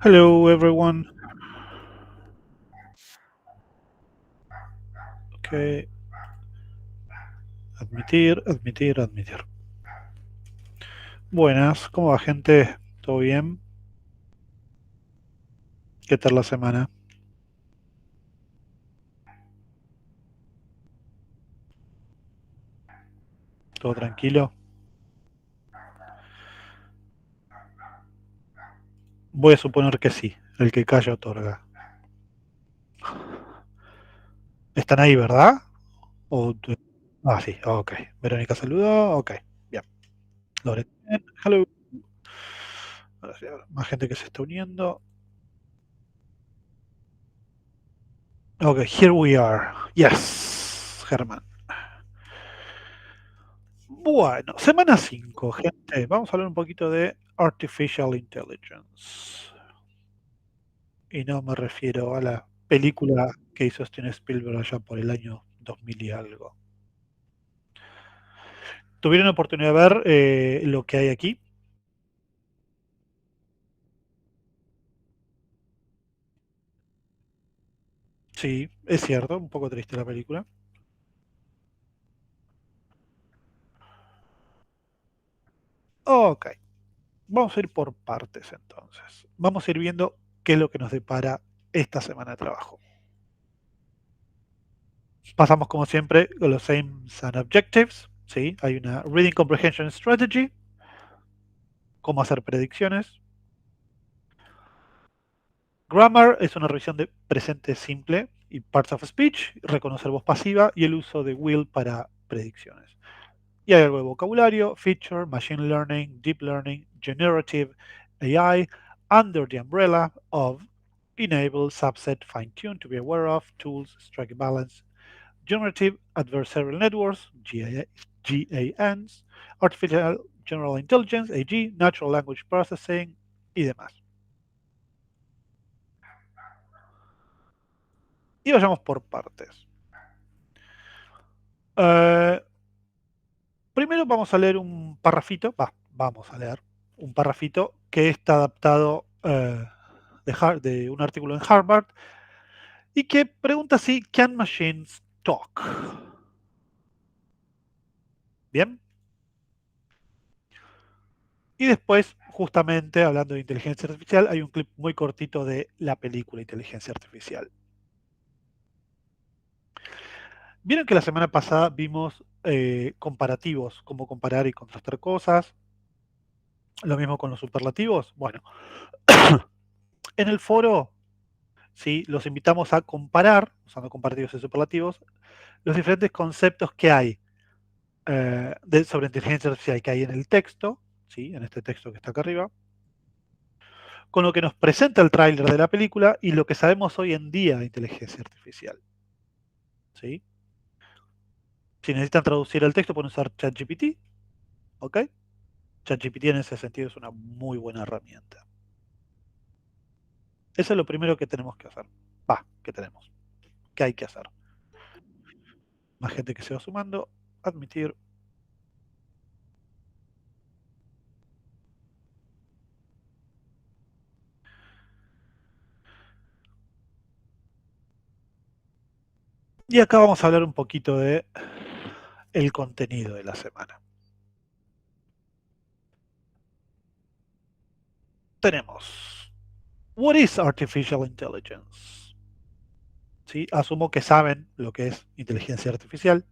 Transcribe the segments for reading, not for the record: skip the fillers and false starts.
Hello everyone. Ok, admitir. Buenas, ¿cómo va gente? ¿Todo bien? ¿Qué tal la semana? ¿Todo tranquilo? Voy a suponer que sí, el que calla otorga. ¿Están ahí, verdad? Ah, sí, ok. Verónica saludó, ok. Bien. Lore, hello. Ahora sí, ahora, más gente que se está uniendo. Ok, here we are. Yes, Germán. Bueno, semana 5, gente. Vamos a hablar un poquito de Artificial Intelligence. Y no me refiero a la película que hizo Steven Spielberg allá por el año 2000 y algo. ¿Tuvieron la oportunidad de ver lo que hay aquí? Sí, es cierto, un poco triste la película. Ok, vamos a ir por partes entonces. Vamos a ir viendo qué es lo que nos depara esta semana de trabajo. Pasamos como siempre con los aims and objectives. ¿Sí? Hay una Reading Comprehension Strategy, cómo hacer predicciones. Grammar es una revisión de presente simple y parts of speech, reconocer voz pasiva y el uso de will para predicciones. Y hay algo de vocabulario, feature, machine learning, deep learning, generative AI, under the umbrella of enable, subset, fine tune to be aware of, tools, strike balance, generative adversarial networks, GANs, artificial general intelligence, AG, natural language processing y demás. Y vayamos por partes. Eh, Primero vamos a leer un parrafito, vamos a leer un parrafito que está adaptado de un artículo en Harvard y que pregunta si can machines talk. Bien, y después, justamente hablando de inteligencia artificial, hay un clip muy cortito de la película Inteligencia Artificial. Vieron que la semana pasada vimos comparativos, cómo comparar y contrastar cosas, lo mismo con los superlativos. Bueno, en el foro, ¿sí? Los invitamos a comparar, usando comparativos y superlativos, los diferentes conceptos que hay sobre inteligencia artificial que hay en el texto, ¿sí? En este texto que está acá arriba, con lo que nos presenta el tráiler de la película y lo que sabemos hoy en día de inteligencia artificial. ¿Sí? Si necesitan traducir el texto, pueden usar ChatGPT, ¿ok? ChatGPT en ese sentido es una muy buena herramienta. Eso es lo primero que tenemos que hacer. Que tenemos. Que hay que hacer. Más gente que se va sumando. Admitir. Y acá vamos a hablar un poquito de el contenido de la semana. Tenemos What is Artificial Intelligence? ¿Sí? Asumo que saben lo que es inteligencia artificial.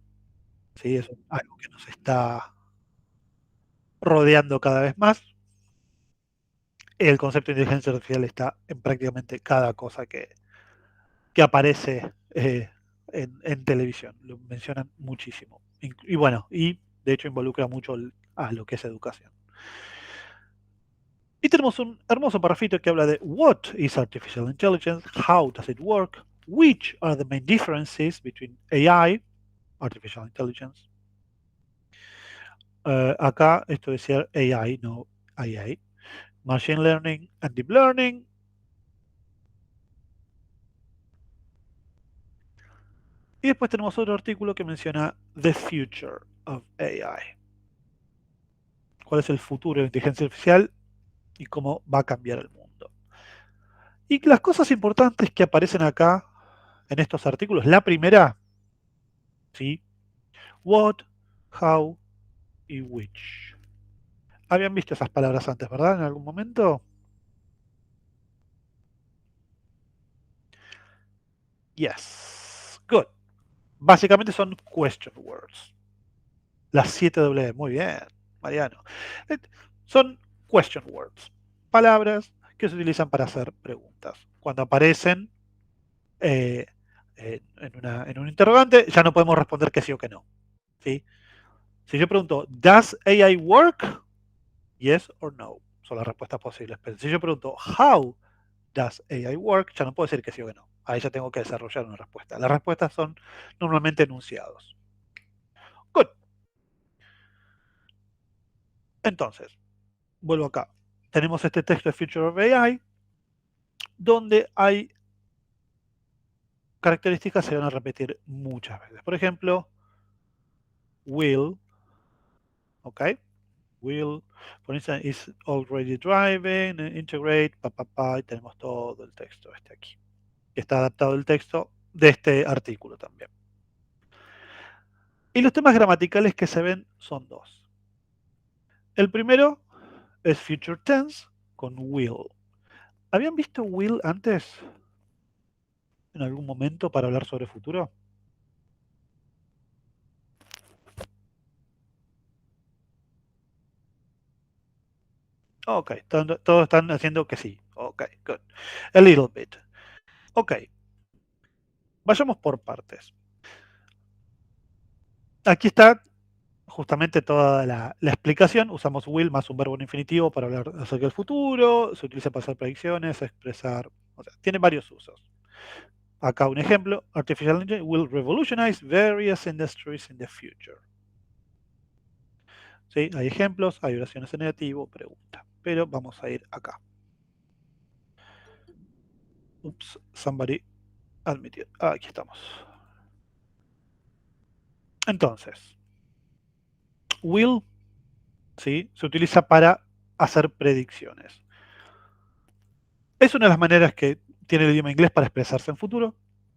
¿Sí? Es algo que nos está rodeando cada vez más. El concepto de inteligencia artificial está en prácticamente cada cosa que aparece en televisión. Lo mencionan muchísimo. Y bueno, y de hecho involucra mucho a lo que es educación. Y tenemos un hermoso parrafito que habla de what is artificial intelligence, how does it work, which are the main differences between AI, artificial intelligence. Acá esto decía AI, no IA. Machine learning and deep learning. Y después tenemos otro artículo que menciona the future of AI. ¿Cuál es el futuro de la inteligencia artificial y cómo va a cambiar el mundo? Y las cosas importantes que aparecen acá en estos artículos, la primera, ¿sí? What, how y which. Habían visto esas palabras antes, ¿verdad? En algún momento. Yes. Good. Básicamente son question words. Las 7 W. Muy bien, Mariano. Eh, Son question words. Palabras que se utilizan para hacer preguntas. Cuando aparecen en un interrogante, ya no podemos responder que sí o que no. ¿Sí? Si yo pregunto, ¿Does AI work? Yes or no. Son las respuestas posibles. Pero si yo pregunto, ¿How does AI work? Ya no puedo decir que sí o que no. Ahí ya tengo que desarrollar una respuesta. Las respuestas son normalmente enunciados. Good. Entonces, vuelvo acá. Tenemos este texto de Future of AI, donde hay características que se van a repetir muchas veces. Por ejemplo, will, ¿ok? Will, por instance, is already driving, integrate, y tenemos todo el texto este aquí. Está adaptado el texto de este artículo también. Y los temas gramaticales que se ven son dos. El primero es future tense con will. ¿Habían visto will antes en algún momento para hablar sobre futuro? Ok, todos están haciendo que sí. Ok, good. A little bit. Ok, vayamos por partes. Aquí está justamente toda la explicación. Usamos will más un verbo en infinitivo para hablar acerca del futuro. Se utiliza para hacer predicciones, expresar. O sea, tiene varios usos. Acá un ejemplo. Artificial intelligence will revolutionize various industries in the future. ¿Sí? Hay ejemplos, hay oraciones en negativo, pregunta. Pero vamos a ir acá. Oops, somebody admitted. Aquí estamos. Entonces, will, ¿sí? Se utiliza para hacer predicciones. Es una de las maneras que tiene el idioma inglés para expresarse en futuro.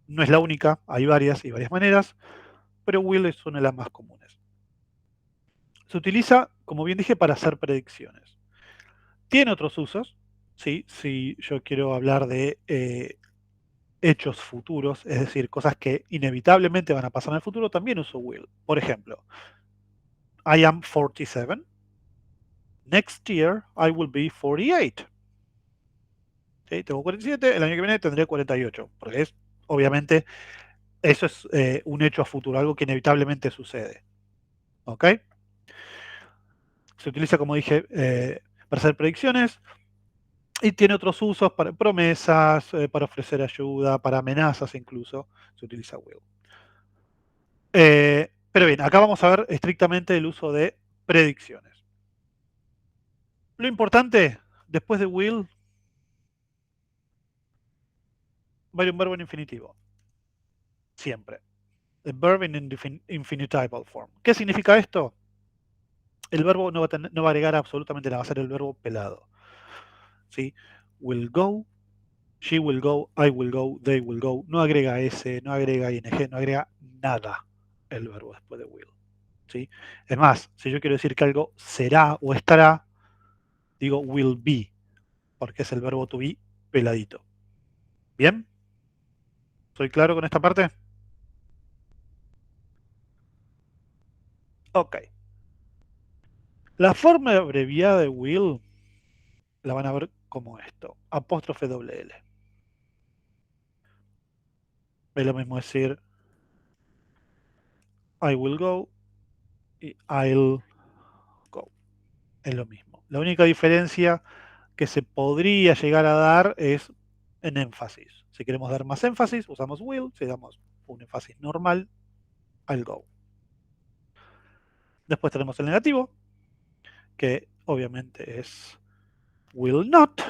No es la única, hay varias y varias maneras, pero will es una de las más comunes. Se utiliza, como bien dije, para hacer predicciones. Tiene otros usos, ¿sí? Si yo quiero hablar de hechos futuros, es decir, cosas que inevitablemente van a pasar en el futuro, también uso will. Por ejemplo, I am 47. Next year I will be 48. ¿Sí? Tengo 47, el año que viene tendré 48, porque es, obviamente, eso es un hecho a futuro, algo que inevitablemente sucede. ¿Ok? Se utiliza, como dije, para hacer predicciones y tiene otros usos para promesas, para ofrecer ayuda, para amenazas incluso. Se utiliza will. Pero bien, acá vamos a ver estrictamente el uso de predicciones. Lo importante, después de will, va a ir un verbo en infinitivo. Siempre. The verb in infinitival form. ¿Qué significa esto? El verbo no va a agregar absolutamente nada, va a ser el verbo pelado. ¿Sí? Will go, she will go, I will go, they will go. No agrega S, no agrega ing, no agrega nada el verbo después de will. ¿Sí? Es más, si yo quiero decir que algo será o estará, digo will be, porque es el verbo to be peladito. ¿Bien? ¿Soy claro con esta parte? Ok. La forma abreviada de will la van a ver como esto. Apóstrofe doble L. Es lo mismo decir I will go y I'll go. Es lo mismo. La única diferencia que se podría llegar a dar es en énfasis. Si queremos dar más énfasis, usamos will. Si damos un énfasis normal, I'll go. Después tenemos el negativo, que obviamente es will not.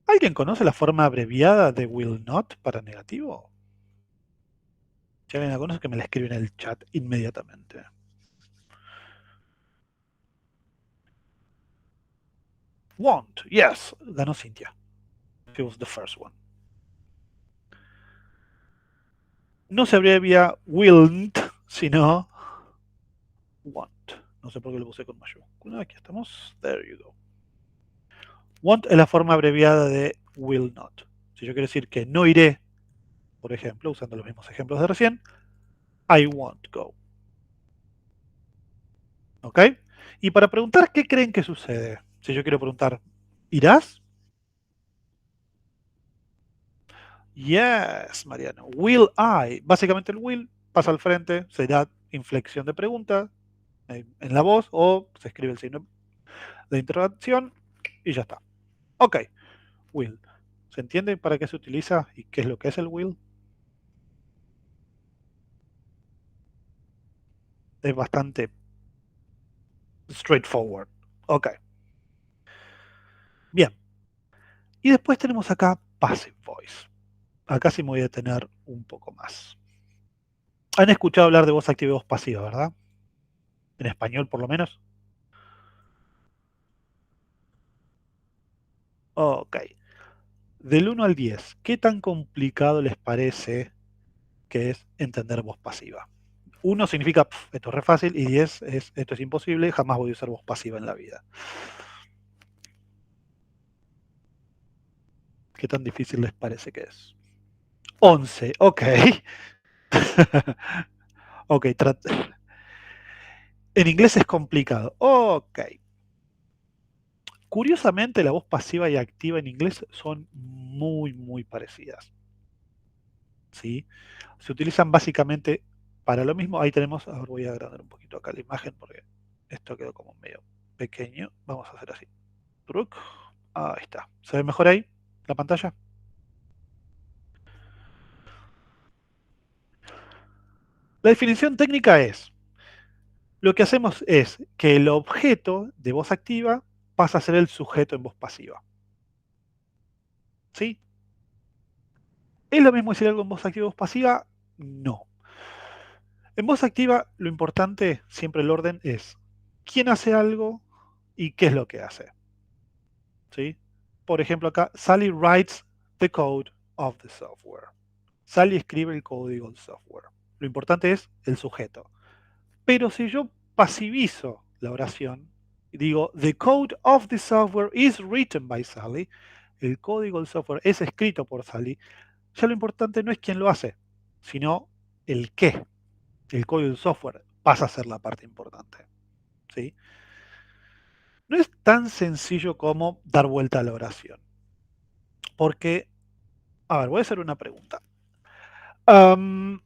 ¿Alguien conoce la forma abreviada de will not para negativo? Si alguien la conoce, que me la escribe en el chat inmediatamente. Won't. Yes. Ganó Cintia. She was the first one. No se abrevia willn't, sino want. No sé por qué lo puse con mayúscula. Aquí estamos. There you go. Want es la forma abreviada de will not. Si yo quiero decir que no iré, por ejemplo, usando los mismos ejemplos de recién, I won't go. ¿Ok? Y para preguntar qué creen que sucede, si yo quiero preguntar, ¿irás? Yes, Mariano. Will I? Básicamente el will pasa al frente, será inflexión de pregunta en la voz o se escribe el signo de interrogación y ya está. Ok, will. ¿Se entiende para qué se utiliza y qué es lo que es el will? Es bastante straightforward. Ok, bien. Y después tenemos acá passive voice. Acá sí me voy a detener un poco más. Han escuchado hablar de voz activa y voz pasiva, ¿verdad? En español por lo menos. Ok. Del 1 al 10, ¿qué tan complicado les parece que es entender voz pasiva? 1 significa, esto es re fácil, y 10 es, esto es imposible, jamás voy a usar voz pasiva en la vida. ¿Qué tan difícil les parece que es? 11, ok. Ok, en inglés es complicado. Ok. Curiosamente, la voz pasiva y activa en inglés son muy parecidas. ¿Sí? Se utilizan básicamente para lo mismo. Ahí tenemos, ahora voy a agrandar un poquito acá la imagen porque esto quedó como medio pequeño. Vamos a hacer así. Truc. Ahí está. ¿Se ve mejor ahí la pantalla? La definición técnica es, lo que hacemos es que el objeto de voz activa pasa a ser el sujeto en voz pasiva. ¿Sí? ¿Es lo mismo decir algo en voz activa o voz pasiva? No. En voz activa, lo importante, siempre el orden es quién hace algo y qué es lo que hace. ¿Sí? Por ejemplo, acá, Sally writes the code of the software. Sally escribe el código del software. Lo importante es el sujeto. Pero si yo pasivizo la oración y digo, the code of the software is written by Sally, el código del software es escrito por Sally, ya lo importante no es quién lo hace, sino el qué. El código del software pasa a ser la parte importante. ¿Sí? No es tan sencillo como dar vuelta a la oración. Porque, a ver, voy a hacer una pregunta. Um,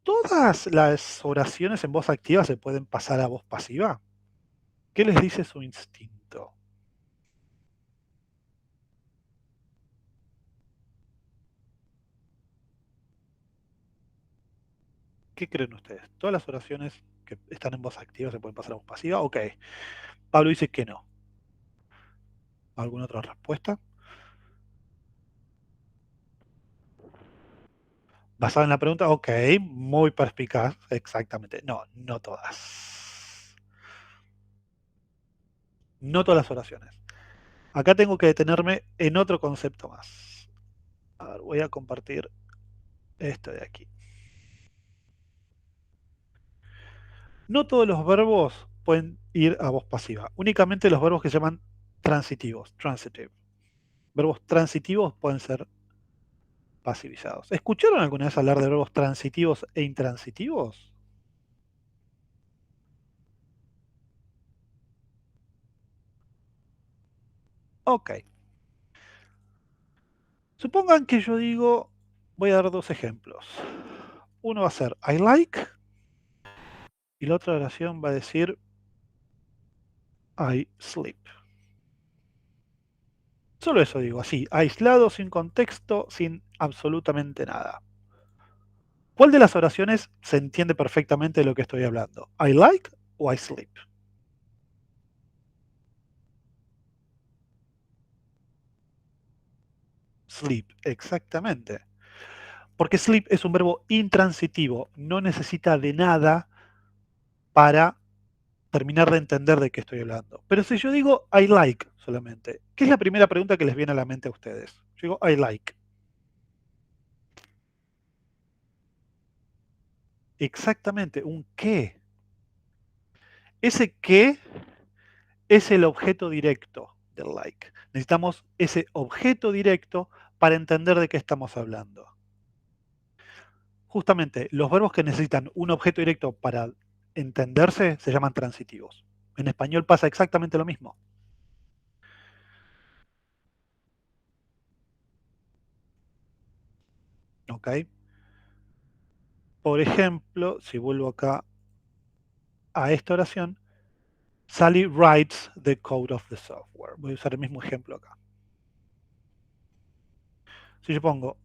¿Todas las oraciones en voz activa se pueden pasar a voz pasiva? ¿Qué les dice su instinto? ¿Qué creen ustedes? ¿Todas las oraciones que están en voz activa se pueden pasar a voz pasiva? Ok. Pablo dice que no. ¿Alguna otra respuesta? Basada en la pregunta, ok, muy perspicaz, exactamente. No, no todas. No todas las oraciones. Acá tengo que detenerme en otro concepto más. A ver, voy a compartir esto de aquí. No todos los verbos pueden ir a voz pasiva. Únicamente los verbos que se llaman transitivos, transitive. Verbos transitivos pueden ser pasivizados. ¿Escucharon alguna vez hablar de verbos transitivos e intransitivos? Ok. Supongan que yo digo, voy a dar dos ejemplos. Uno va a ser I like y la otra oración va a decir I sleep. Solo eso digo, así, aislado, sin contexto, sin absolutamente nada. ¿Cuál de las oraciones se entiende perfectamente de lo que estoy hablando? ¿I like o I sleep? Sleep, exactamente. Porque sleep es un verbo intransitivo, no necesita de nada para terminar de entender de qué estoy hablando. Pero si yo digo I like solamente, ¿qué es la primera pregunta que les viene a la mente a ustedes? Yo digo I like. Exactamente, un qué. Ese qué es el objeto directo del like. Necesitamos ese objeto directo para entender de qué estamos hablando. Justamente, los verbos que necesitan un objeto directo para entenderse se llaman transitivos. En español pasa exactamente lo mismo. ¿Ok? Por ejemplo, si vuelvo acá a esta oración, Sally writes the code of the software. Voy a usar el mismo ejemplo acá. Si yo pongo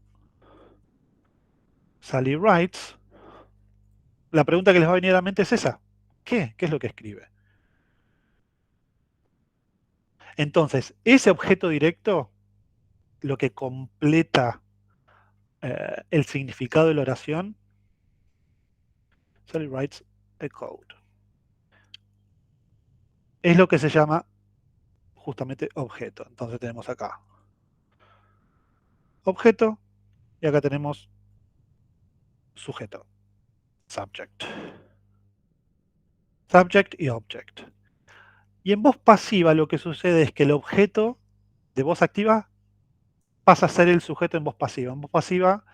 Sally writes, la pregunta que les va a venir a la mente es esa. ¿Qué? ¿Qué es lo que escribe? Entonces, ese objeto directo, lo que completa el significado de la oración, Sally writes a code. Es lo que se llama justamente objeto. Entonces tenemos acá objeto y acá tenemos sujeto, subject. Subject y object. Y en voz pasiva lo que sucede es que el objeto de voz activa pasa a ser el sujeto en voz pasiva. En voz pasiva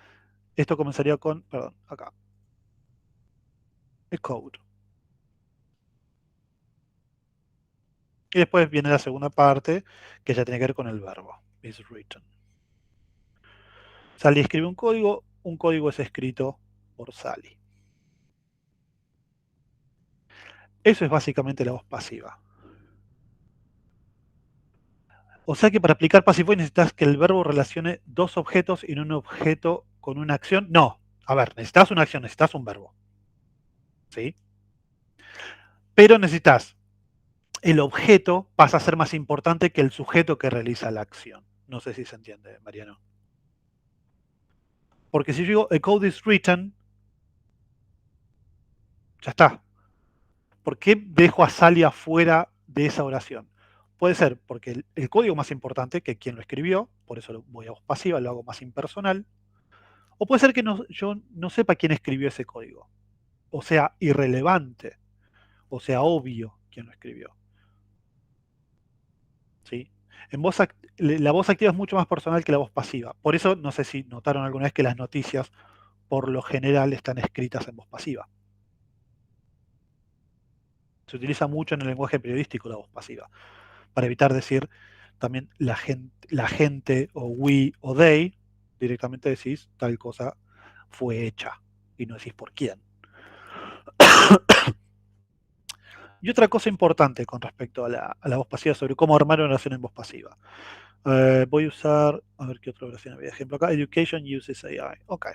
esto comenzaría con, perdón, acá, el code. Y después viene la segunda parte que ya tiene que ver con el verbo. Is written. Sally escribe un código es escrito por Sally. Eso es básicamente la voz pasiva. O sea que para aplicar Passive Voice necesitas que el verbo relacione dos objetos y no un objeto con una acción. No. A ver, necesitas una acción, necesitas un verbo. ¿Sí? Pero necesitas el objeto pasa a ser más importante que el sujeto que realiza la acción. No sé si se entiende, Mariano. Porque si yo digo a code is written, ya está. ¿Por qué dejo a Sally afuera de esa oración? Puede ser porque el código más importante que quien lo escribió, por eso lo voy a voz pasiva, lo hago más impersonal. O puede ser que yo no sepa quién escribió ese código. O sea, irrelevante. O sea, obvio quién lo escribió. ¿Sí? La voz activa es mucho más personal que la voz pasiva. Por eso, no sé si notaron alguna vez que las noticias, por lo general, están escritas en voz pasiva. Se utiliza mucho en el lenguaje periodístico la voz pasiva, para evitar decir también la gente o we o they, directamente decís tal cosa fue hecha y no decís por quién. Y otra cosa importante con respecto a la voz pasiva sobre cómo armar una oración en voz pasiva. Voy a usar, a ver qué otra oración había. Ejemplo acá, education uses AI. Ok.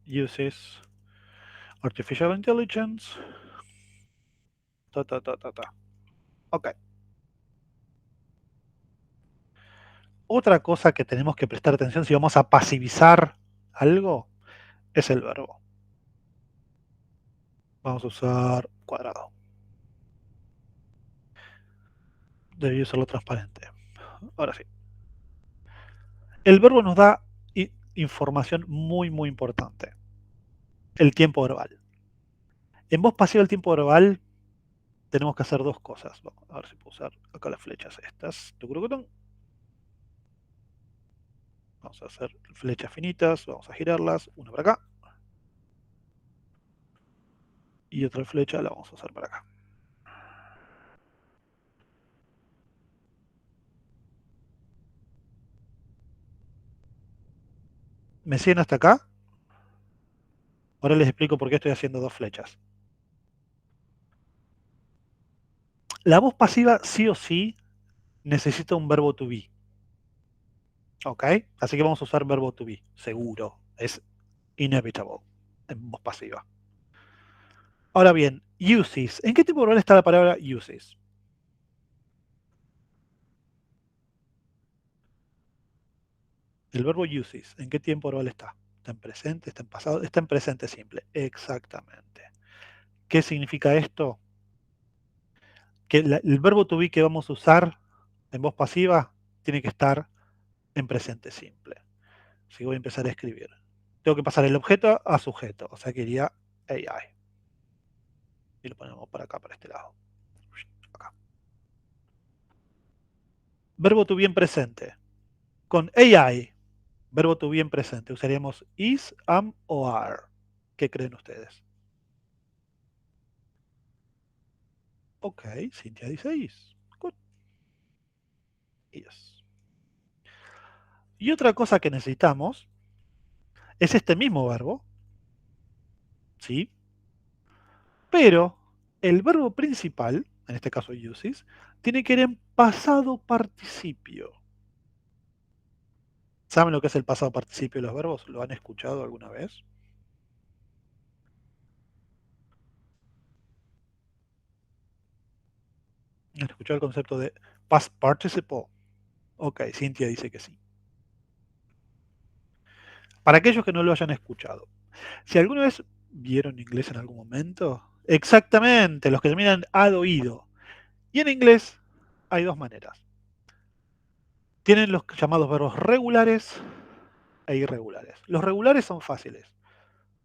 Uses artificial intelligence. Ta, ta, ta, ta, ta. Ok. Otra cosa que tenemos que prestar atención si vamos a pasivizar algo es el verbo. Vamos a usar cuadrado. Debería usarlo transparente. Ahora sí. El verbo nos da información muy importante. El tiempo verbal. En voz pasiva el tiempo verbal tenemos que hacer dos cosas. Vamos a ver si puedo usar acá las flechas estas. Vamos a hacer flechas finitas, vamos a girarlas, una para acá. Y otra flecha la vamos a hacer para acá. ¿Me siguen hasta acá? Ahora les explico por qué estoy haciendo dos flechas. La voz pasiva sí o sí necesita un verbo to be. ¿Ok? Así que vamos a usar verbo to be, seguro. Es inevitable en voz pasiva. Ahora bien, uses. ¿En qué tipo verbal está la palabra uses? El verbo uses. ¿En qué tiempo verbal está? Está en presente, está en pasado, está en presente simple. Exactamente. ¿Qué significa esto? Que el verbo to be que vamos a usar en voz pasiva tiene que estar en presente simple. Si voy a empezar a escribir, tengo que pasar el objeto a sujeto, o sea que iría AI. Y lo ponemos para acá, para este lado. Acá. Verbo to be en presente. Con AI, verbo to be en presente, usaríamos is, am o are. ¿Qué creen ustedes? Ok, Cintia dice is. Good. Yes. Y otra cosa que necesitamos es este mismo verbo, ¿sí? Pero el verbo principal, en este caso uses, tiene que ir en pasado participio. ¿Saben lo que es el pasado participio de los verbos? ¿Lo han escuchado alguna vez? ¿Han escuchado el concepto de past participle? Ok, Cintia dice que sí. Para aquellos que no lo hayan escuchado, si alguna vez vieron inglés en algún momento, exactamente, los que terminan ad oído. Y en inglés hay dos maneras. Tienen los llamados verbos regulares e irregulares. Los regulares son fáciles.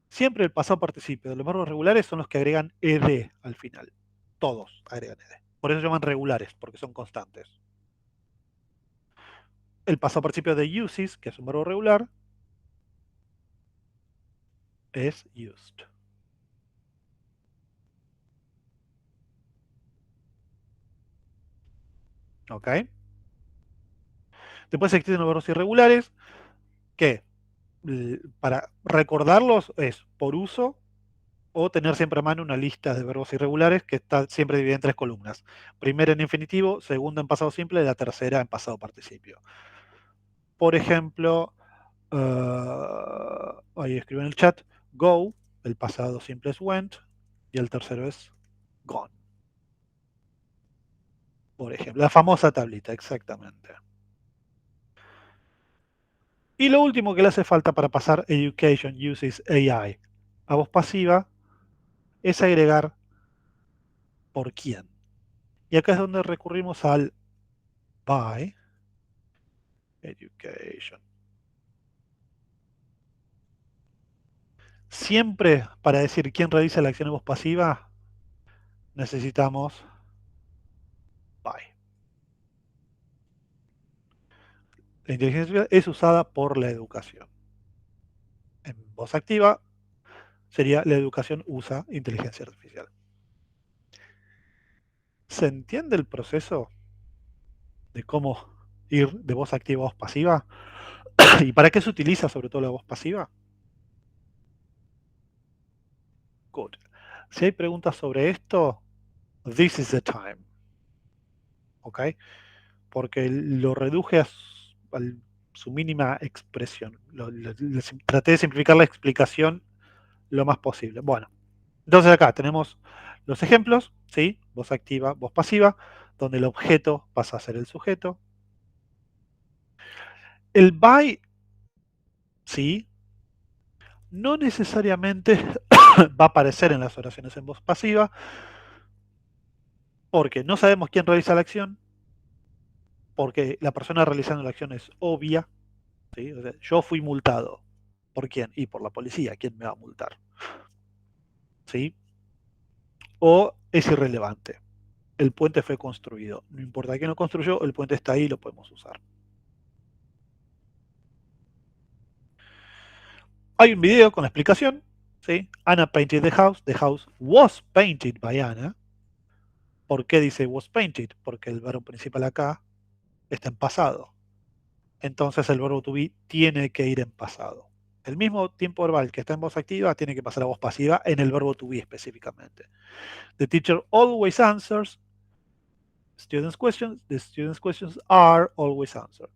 Siempre el pasado participio de los verbos regulares son los que agregan ed al final. Todos agregan ed. Por eso se llaman regulares, porque son constantes. El pasado participio de uses, que es un verbo regular, es used. ¿Ok? Después existen los verbos irregulares, que para recordarlos es por uso o tener siempre a mano una lista de verbos irregulares que está siempre dividida en tres columnas. Primera en infinitivo, segunda en pasado simple y la tercera en pasado participio. Por ejemplo, ahí escribo en el chat, go, el pasado simple es went y el tercero es gone. Por ejemplo, la famosa tablita, exactamente. Y lo último que le hace falta para pasar Education Uses AI a voz pasiva es agregar por quién. Y acá es donde recurrimos al by education. Siempre para decir quién realiza la acción en voz pasiva necesitamos by. La inteligencia artificial es usada por la educación. En voz activa sería la educación usa inteligencia artificial. ¿Se entiende el proceso de cómo ir de voz activa a voz pasiva? ¿Y para qué se utiliza sobre todo la voz pasiva? Good. Si hay preguntas sobre esto, this is the time. ¿Ok? Porque lo reduje a su mínima expresión. Traté de simplificar la explicación lo más posible. Bueno, entonces acá tenemos los ejemplos, ¿sí? Voz activa, voz pasiva, donde el objeto pasa a ser el sujeto. El by, sí, no necesariamente va a aparecer en las oraciones en voz pasiva, porque no sabemos quién realiza la acción, porque la persona realizando la acción es obvia, ¿sí? O sea, yo fui multado. ¿Por quién? Y por la policía. ¿Quién me va a multar? ¿Sí? O es irrelevante. El puente fue construido. No importa quién lo construyó, el puente está ahí y lo podemos usar. Hay un video con la explicación. ¿Sí? Anna painted the house. The house was painted by Anna. ¿Por qué dice was painted? Porque el verbo principal acá está en pasado. Entonces el verbo to be tiene que ir en pasado. El mismo tiempo verbal que está en voz activa tiene que pasar a voz pasiva en el verbo to be específicamente. The teacher always answers students' questions. The students' questions are always answered.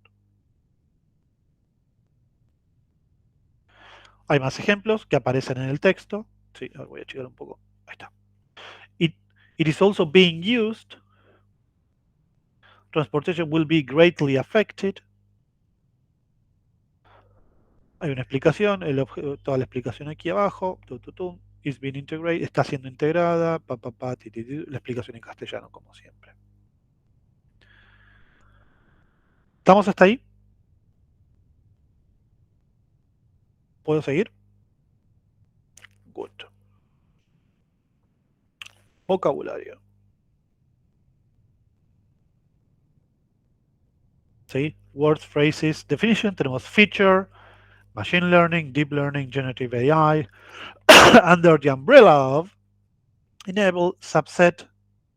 Hay más ejemplos que aparecen en el texto. Sí, voy a achicar un poco. Ahí está. It, it is also being used. Transportation will be greatly affected. Hay una explicación, toda la explicación aquí abajo, is being integrated, está siendo integrada, la explicación en castellano, como siempre. ¿Estamos hasta ahí? ¿Puedo seguir? Good. Vocabulario. ¿Sí? Words, phrases, definition, tenemos feature, machine learning, deep learning, generative AI, under the umbrella of, enable, subset,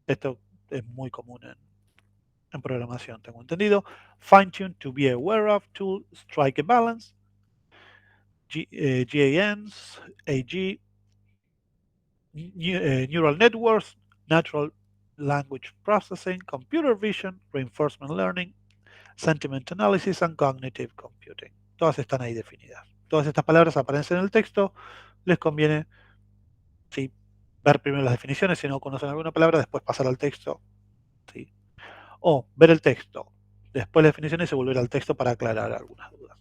esto es muy común en programación, tengo entendido, fine tune, to be aware of, tool, strike a balance, GANs, AG, neural networks, natural language processing, computer vision, reinforcement learning, sentiment analysis and cognitive computing. Todas están ahí definidas. Todas estas palabras aparecen en el texto. Les conviene, sí, ver primero las definiciones. Si no conocen alguna palabra, después pasar al texto. ¿Sí? O ver el texto, después las definiciones y volver al texto para aclarar algunas dudas.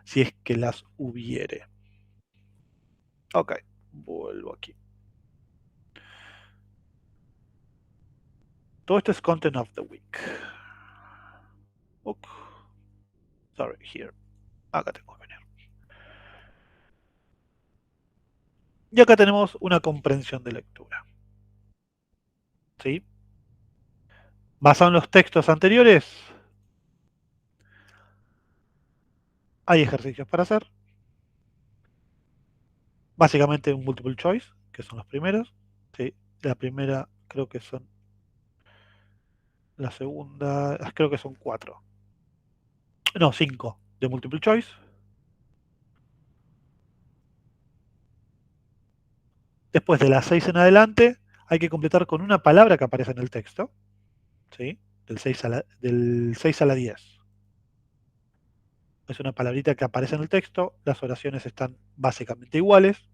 Si es que las hubiere. Ok, vuelvo aquí. Todo esto es content of the week. Ok. Sorry, here. Acá tengo que venir. Y acá tenemos una comprensión de lectura. ¿Sí? Basado en los textos anteriores, hay ejercicios para hacer. Básicamente un multiple choice, que son los primeros. ¿Sí? La primera creo que son... La segunda creo que son 4. No, 5 de multiple choice. Después de las 6 en adelante hay que completar con una palabra que aparece en el texto. ¿Sí? Del 6 a la 10. Es una palabrita que aparece en el texto. Las oraciones están básicamente iguales.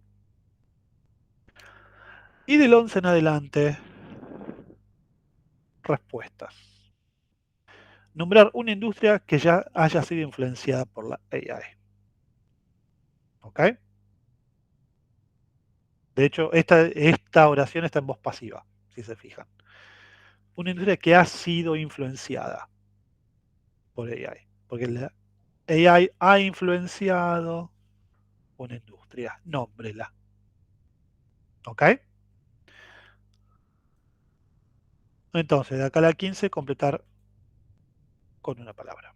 Y del 11 en adelante, respuestas. Nombrar una industria que ya haya sido influenciada por la AI. ¿Ok? De hecho, esta oración está en voz pasiva, si se fijan. Una industria que ha sido influenciada por AI. Porque la AI ha influenciado una industria. Nómbrela. ¿Ok? Entonces, de acá a la 15, completar con una palabra.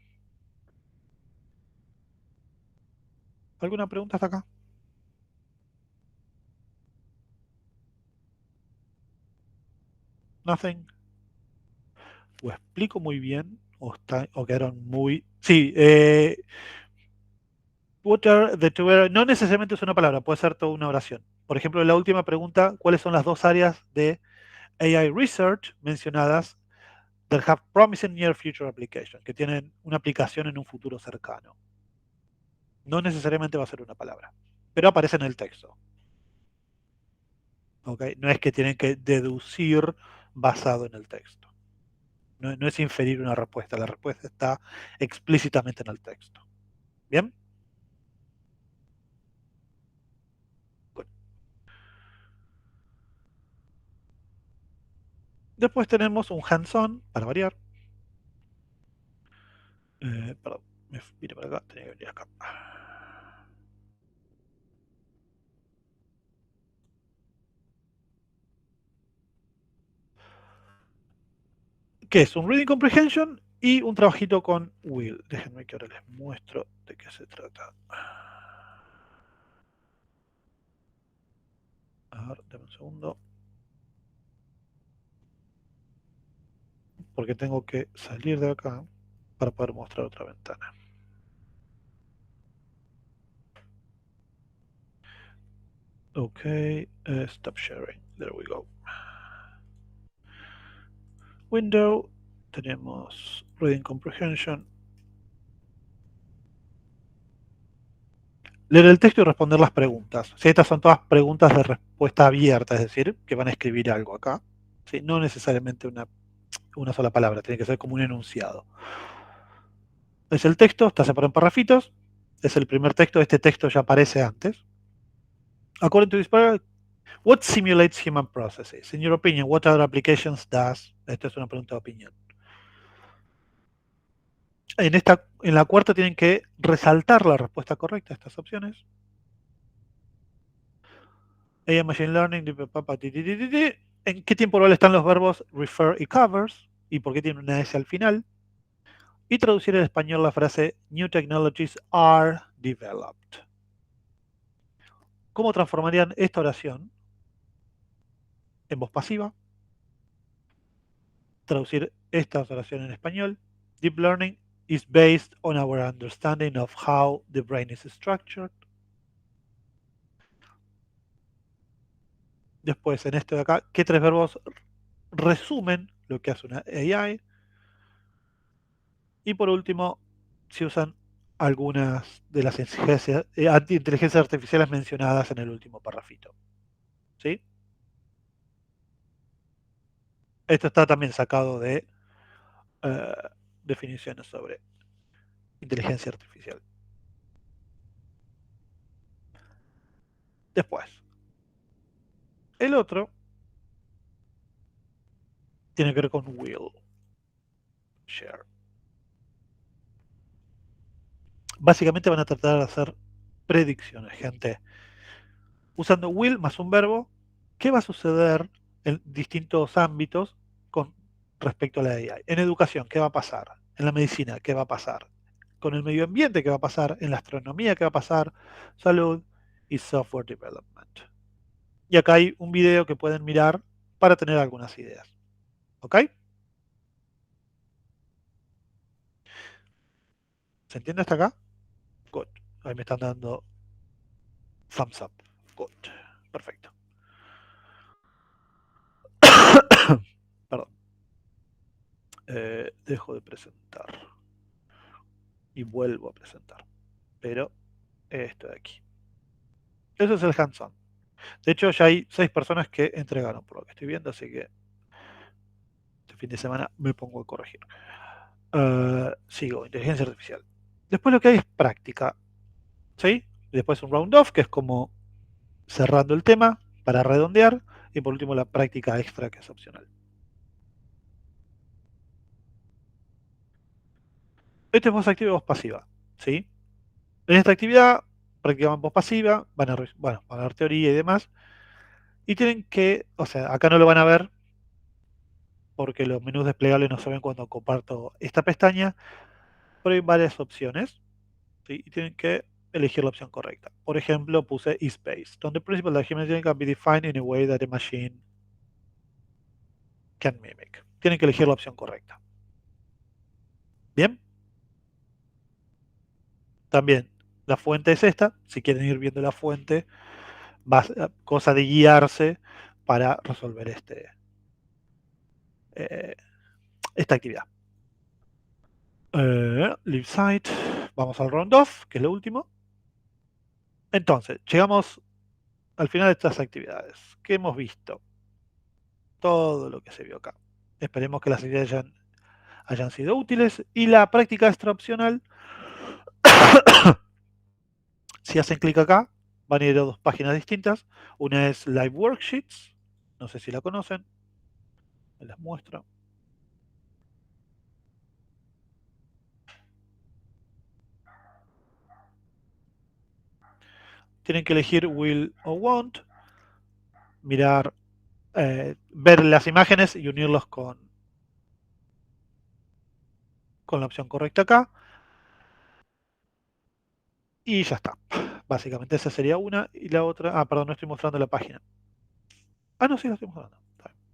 ¿Alguna pregunta hasta acá? Nothing. O explico muy bien, o quedaron muy... Sí, no necesariamente es una palabra, puede ser toda una oración. Por ejemplo, en la última pregunta, ¿cuáles son las dos áreas de AI Research mencionadas that have promising near future application, que tienen una aplicación en un futuro cercano? No necesariamente va a ser una palabra, pero aparece en el texto. ¿Okay? No es que tienen que deducir basado en el texto. No es inferir una respuesta, la respuesta está explícitamente en el texto. ¿Bien? Bueno. Después tenemos un hands-on, para variar. Perdón, me vine para acá, tenía que venir acá. Que es un Reading Comprehension y un trabajito con Will. Déjenme que ahora les muestro de qué se trata. A ver, dame un segundo. Porque tengo que salir de acá para poder mostrar otra ventana. Ok, stop sharing. There we go. Window, tenemos Reading Comprehension. Leer el texto y responder las preguntas. Si estas son todas preguntas de respuesta abierta, es decir, que van a escribir algo acá. ¿Sí? No necesariamente una sola palabra, tiene que ser como un enunciado. Es el texto, está separado en parrafitos. es el primer texto. Este texto ya aparece antes. According to this paragraph, what simulates human processes? In your opinion, what other applications does? Esta es una pregunta de opinión. En la cuarta tienen que resaltar la respuesta correcta a estas opciones. AI Machine Learning, ¿en qué tiempo verbal están los verbos refer y covers? ¿Y por qué tiene una S al final? Y traducir al español la frase New technologies are developed. ¿Cómo transformarían esta oración en voz pasiva? Traducir esta oración en español. Deep learning is based on our understanding of how the brain is structured. Después, en este de acá, ¿qué tres verbos resumen lo que hace una AI? Y por último, se usan algunas de las inteligencias artificiales mencionadas en el último parrafito. ¿Sí? Esto está también sacado de eh, definiciones sobre inteligencia artificial. Después, el otro tiene que ver con will share. Básicamente van a tratar de hacer predicciones, gente. Usando will más un verbo, ¿qué va a suceder en distintos ámbitos con respecto a la AI? En educación, ¿qué va a pasar? En la medicina, ¿qué va a pasar? Con el medio ambiente, ¿qué va a pasar? En la astronomía, ¿qué va a pasar? Salud y software development. Y acá hay un video que pueden mirar para tener algunas ideas. ¿Ok? ¿Se entiende hasta acá? Good. Ahí me están dando thumbs up. Good. Perfecto. Perdón. Dejo de presentar. Y vuelvo a presentar. Pero esto de aquí. Eso es el hands-on. De hecho, ya hay 6 personas que entregaron, por lo que estoy viendo, así que este fin de semana me pongo a corregir. Sigo, inteligencia artificial. Después lo que hay es práctica. ¿Sí? Después un round off, que es como cerrando el tema para redondear. Y por último la práctica extra, que es opcional. Esto es voz activa y voz pasiva. ¿Sí? En esta actividad practican voz pasiva, van a ver teoría y demás. Y tienen que, o sea, acá no lo van a ver porque los menús desplegables no se ven cuando comparto esta pestaña, pero hay varias opciones, ¿sí? Y tienen que elegir la opción correcta. Por ejemplo, puse eSpace, donde the principle that human can be defined in a way that a machine can mimic. Tienen que elegir la opción correcta. Bien, también la fuente es esta. Si quieren ir viendo la fuente, cosa de guiarse para resolver eh, esta actividad. Leave site. Vamos al round off, que es lo último. Entonces, llegamos al final de estas actividades. ¿Qué hemos visto? Todo lo que se vio acá. Esperemos que las actividades hayan sido útiles. Y la práctica extra opcional, si hacen clic acá, van a ir a dos páginas distintas. Una es Live Worksheets, no sé si la conocen, me las muestro. Tienen que elegir Will o Want, mirar, ver las imágenes y unirlos con la opción correcta acá. Y ya está. Básicamente esa sería una. Y la otra, perdón, no estoy mostrando la página. No, sí, la estoy mostrando.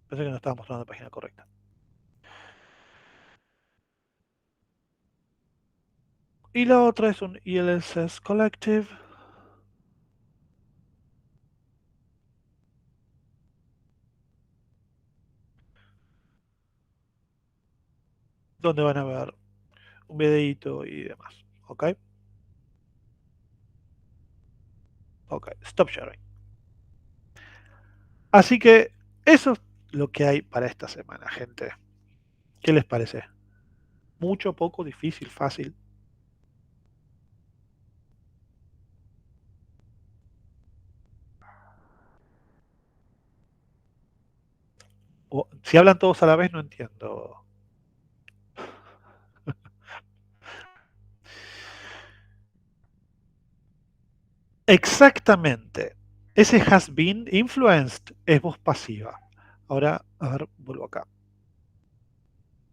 Pensé que no estaba mostrando la página correcta. Y la otra es un ELSS Collective, donde van a ver un videito y demás. ¿Ok? Ok, stop sharing. Así que eso es lo que hay para esta semana, gente. ¿Qué les parece? Mucho, poco, difícil, fácil. Si hablan todos a la vez, no entiendo. Exactamente. Ese has been influenced es voz pasiva. Ahora, a ver, vuelvo acá.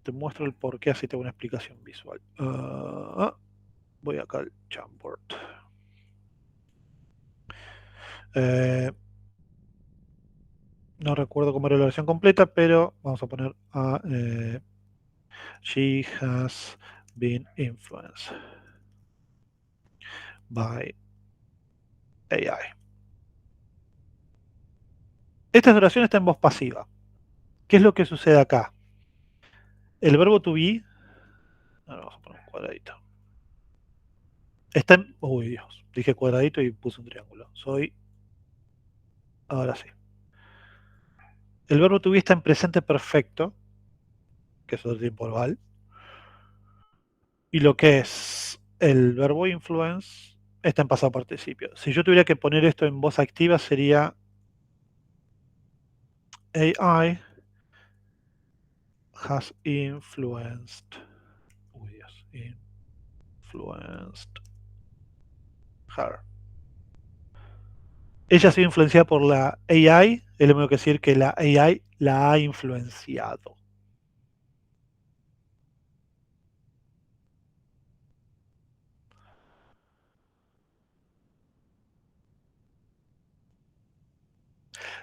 Te muestro el porqué, así tengo una explicación visual. Voy acá al Jamboard. No recuerdo cómo era la versión completa, pero vamos a poner she has been influenced by AI. Esta duración está en voz pasiva. ¿Qué es lo que sucede acá? El verbo to be, ahora vamos a poner un cuadradito. Está en, uy Dios, dije cuadradito y puse un triángulo. Ahora sí. El verbo to be está en presente perfecto, que es otro tiempo verbal. Y lo que es el verbo influence está en pasado participio. Si yo tuviera que poner esto en voz activa sería AI has influenced. Uy Dios, influenced her. Ella ha sido influenciada por la AI, es lo mismo que decir que la AI la ha influenciado.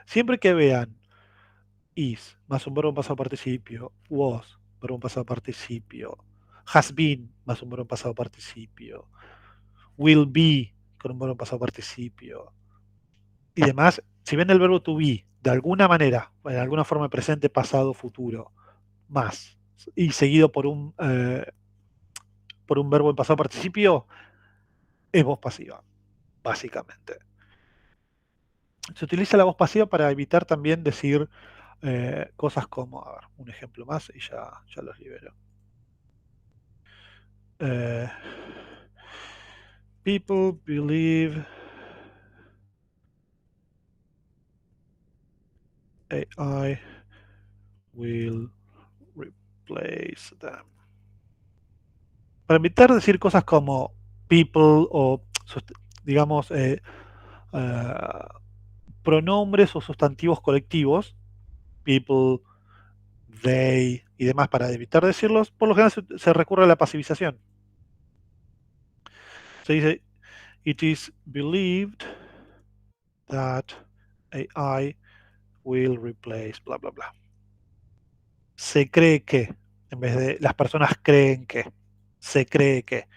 Siempre que vean is más un verbo en pasado participio, was, verbo en pasado participio, has been más un verbo en pasado participio, will be con un verbo en pasado participio y demás, si ven el verbo to be de alguna manera, en alguna forma presente, pasado, futuro, más, y seguido por un verbo en pasado participio, es voz pasiva, básicamente. Se utiliza la voz pasiva para evitar también decir cosas como, a ver, un ejemplo más y ya los libero. Uh, people believe AI will replace them. Para evitar decir cosas como people o, digamos, pronombres o sustantivos colectivos, people, they y demás, para evitar decirlos, por lo general se recurre a la pasivización. Se dice, it is believed that AI will replace, bla, bla, bla. Se cree que, en vez de las personas creen que, se cree que.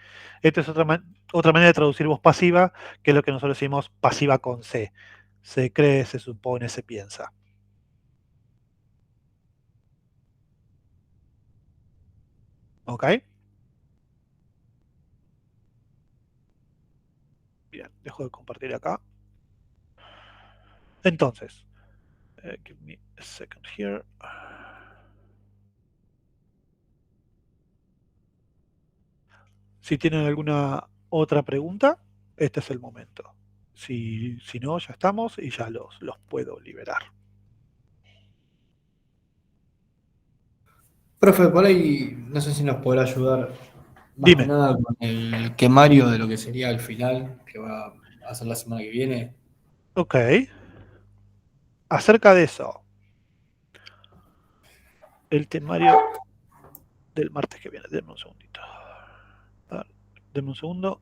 Esta es otra manera de traducir voz pasiva, que es lo que nosotros decimos pasiva con C. Se cree, se supone, se piensa. ¿Ok? Bien, dejo de compartir acá. Entonces, give me a second here. Si tienen alguna otra pregunta, este es el momento. Si no, ya estamos y ya los puedo liberar. Profe, por ahí no sé si nos podrá ayudar más que Dime. nada con el quemario de lo que sería el final, que va a ser la semana que viene. Ok. Acerca de eso, el temario del martes que viene. Denme un segundito. A ver, denme un segundo.